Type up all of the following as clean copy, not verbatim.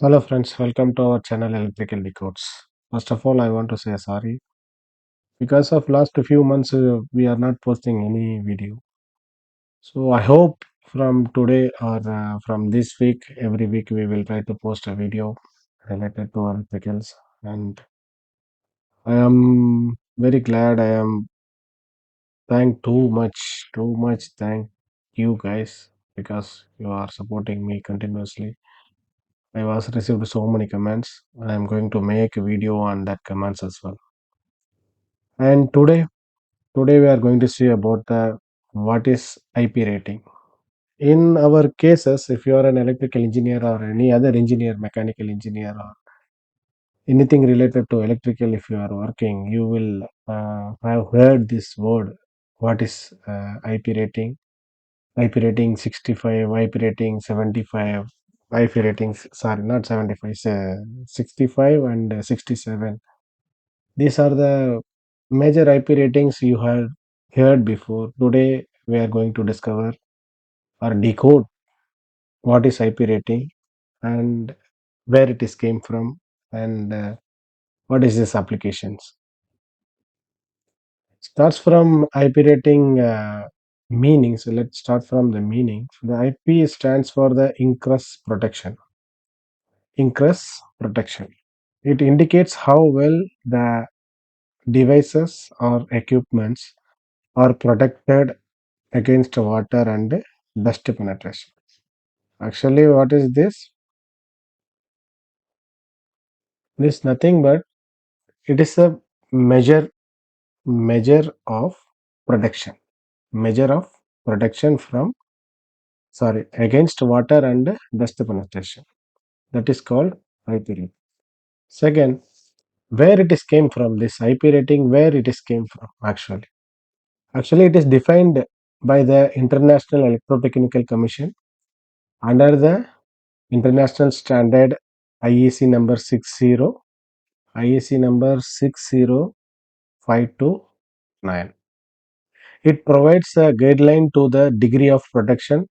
Hello friends, welcome to our channel Electrical Decodes. First of all, I want to say sorry because of last few months we are not posting any video. So I hope from today or from this week, every week we will try to post a video related to electricals. And I am very glad. I am too much. Thank you guys because you are supporting me continuously. I was received so many comments. I am going to make a video on that comments as well. And today we are going to see about the what is IP rating. In our cases, if you are an electrical engineer or any other engineer, mechanical engineer or anything related to electrical, if you are working, you will have heard this word. What is IP rating? IP rating 65, IP rating 75, IP ratings, sorry, not 75, 65 and 67. These are the major IP ratings you have heard before. Today, we are going to discover or decode what is IP rating and where it is came from and what is its applications. Starts from IP rating meaning. So let's start from the meaning. The IP stands for the incrus protection. Incrus protection. It indicates how well the devices or equipments are protected against water and dust penetration. Actually, what is this? This nothing but it is a measure measure of protection. Measure of protection from against water and dust penetration. That is called IP rating. Second, where it is came from, this IP rating, where it is came from actually. Actually, it is defined by the International Electrotechnical Commission under the International Standard IEC number 60529. It provides a guideline to the degree of protection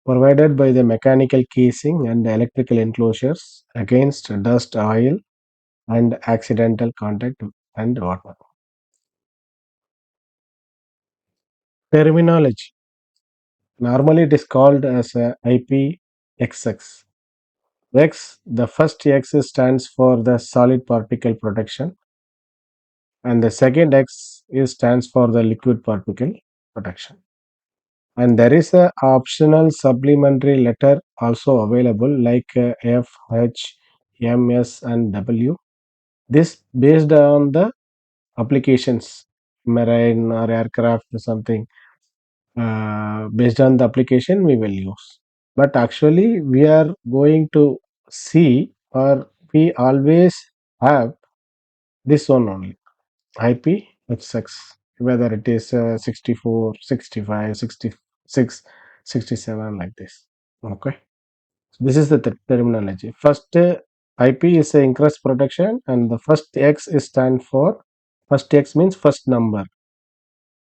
provided by the mechanical casing and electrical enclosures against dust, oil, and accidental contact and water. Terminology. Normally, it is called as a IPXX. X, the first X stands for the solid particle protection, and the second X is stands for the liquid particle protection. And there is a optional supplementary letter also available like F, H, M, S, and W. This based on the applications, marine or aircraft or something. Based on the application, we will use. But actually, we are going to see, or we always have this one only. IPXX, whether it is 64, 65, 66, 67, like this. Okay. So this is the terminology. First, IP is a increased protection, and the first X is stand for first X means first number.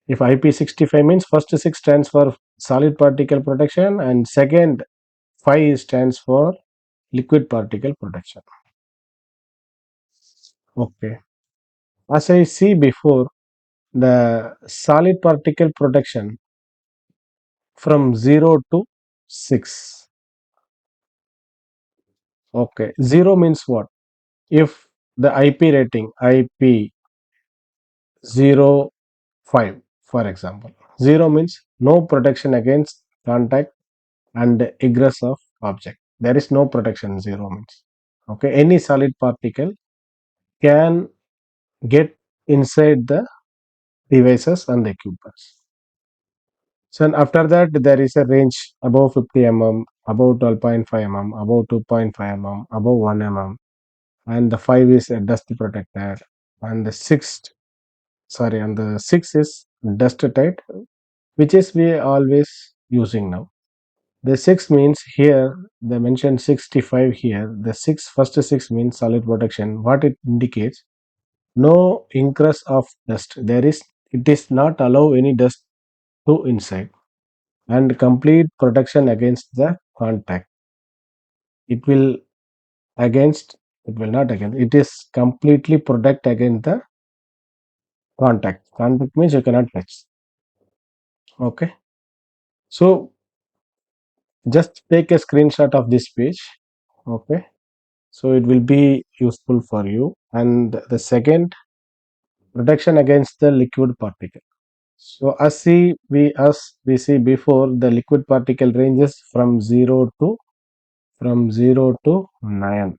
If IP65 means first 6 stands for solid particle protection, and second 5 stands for liquid particle protection. Okay. As I see before, the solid particle protection from 0 to 6. Okay, 0 means what? If the IP rating IP 05, for example, 0 means no protection against contact and egress of object. There is no protection. 0 means, okay, any solid particle can get inside the devices and the equipments. So and after that, there is a range above 50 mm, above 12.5 mm, above 2.5 mm, above 1 mm, and the 5 is a dust protected, and the and the 6 is dust tight, which is we always using now. The 6 means here they mentioned 65 here. The first 6 means solid protection. What it indicates, no ingress of dust. It is not allow any dust to inside, and complete protection against the contact. It will against, it will not against, it is completely protect against the contact means you cannot touch. Okay, so just take a screenshot of this page. Okay, so it will be useful for you. And the second, protection against the liquid particle. So as we see before, the liquid particle ranges from 0 to 9.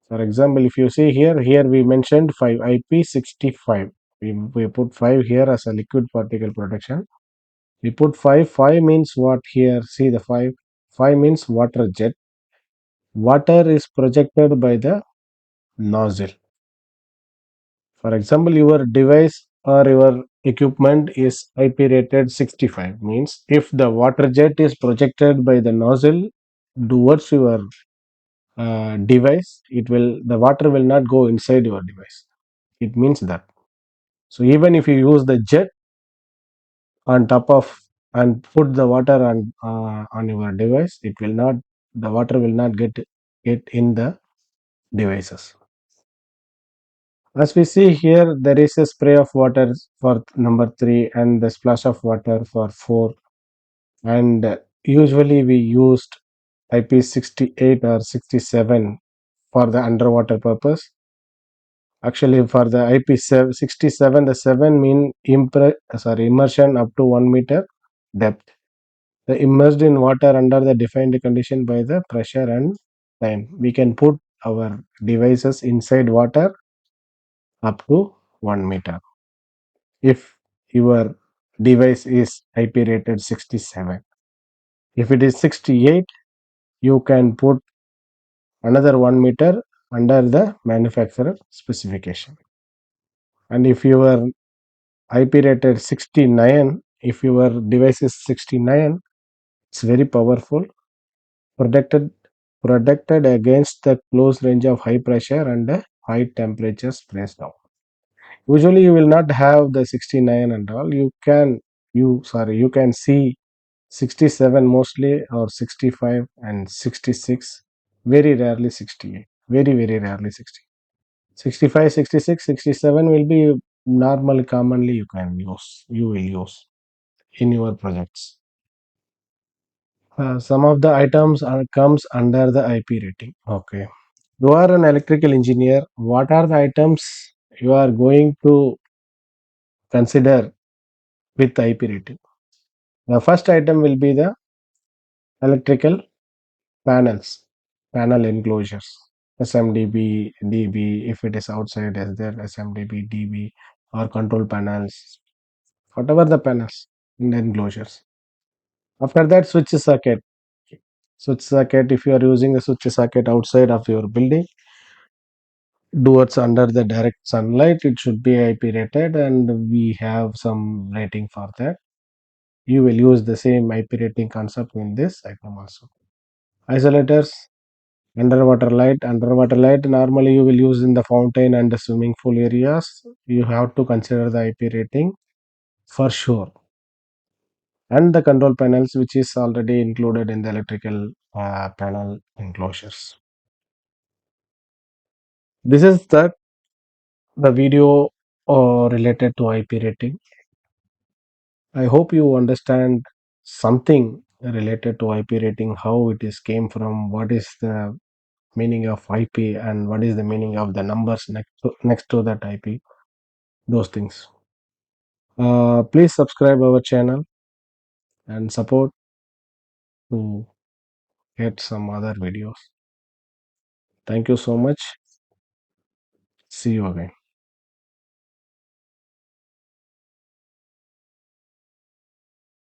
For example, if you see here we mentioned 5 IP65. We put 5 here as a liquid particle protection. We put 5. 5 means what here? See the 5. 5 means water jet. Water is projected by the nozzle. For example, your device or your equipment is IP rated 65, means if the water jet is projected by the nozzle towards your device, the water will not go inside your device. It means that. So even if you use the jet on top of and put the water on your device, it will not, the water will not get in the devices. As we see here, there is a spray of water for number 3 and the splash of water for 4. And usually we used IP68 or 67 for the underwater purpose. Actually, for the IP67, the 7 mean immersion up to 1 meter depth. The immersed in water under the defined condition by the pressure and time. We can put our devices inside water up to 1 meter. If your device is IP rated 67. If it is 68, you can put another 1 meter under the manufacturer specification. And if your IP rated 69, if your device is 69, it's very powerful, protected protected against the close range of high pressure and high temperature sprays down. Usually you will not have the 69 and all. You can see 67 mostly, or 65 and 66, very rarely 68, very rarely 60. 65, 66, 67 will be normal, commonly you will use in your projects. Some of the items comes under the IP rating. Okay, you are an electrical engineer. What are the items you are going to consider with IP rating? The first item will be the electrical panels, panel enclosures, SMDB, DB. If it is outside, as there SMDB, DB, or control panels, whatever the panels in the enclosures. After that, switch socket. Switch socket. If you are using the switch socket outside of your building, towards under the direct sunlight, it should be IP rated, and we have some rating for that. You will use the same IP rating concept in this item also. Isolators, underwater light normally you will use in the fountain and the swimming pool areas. You have to consider the IP rating for sure. And the control panels, which is already included in the electrical panel enclosures. This is the video related to IP rating. I hope you understand something related to IP rating, how it is came from, what is the meaning of IP, and what is the meaning of the numbers next to that IP. Those things. Please subscribe our channel and support to get some other videos. Thank you so much. See you again.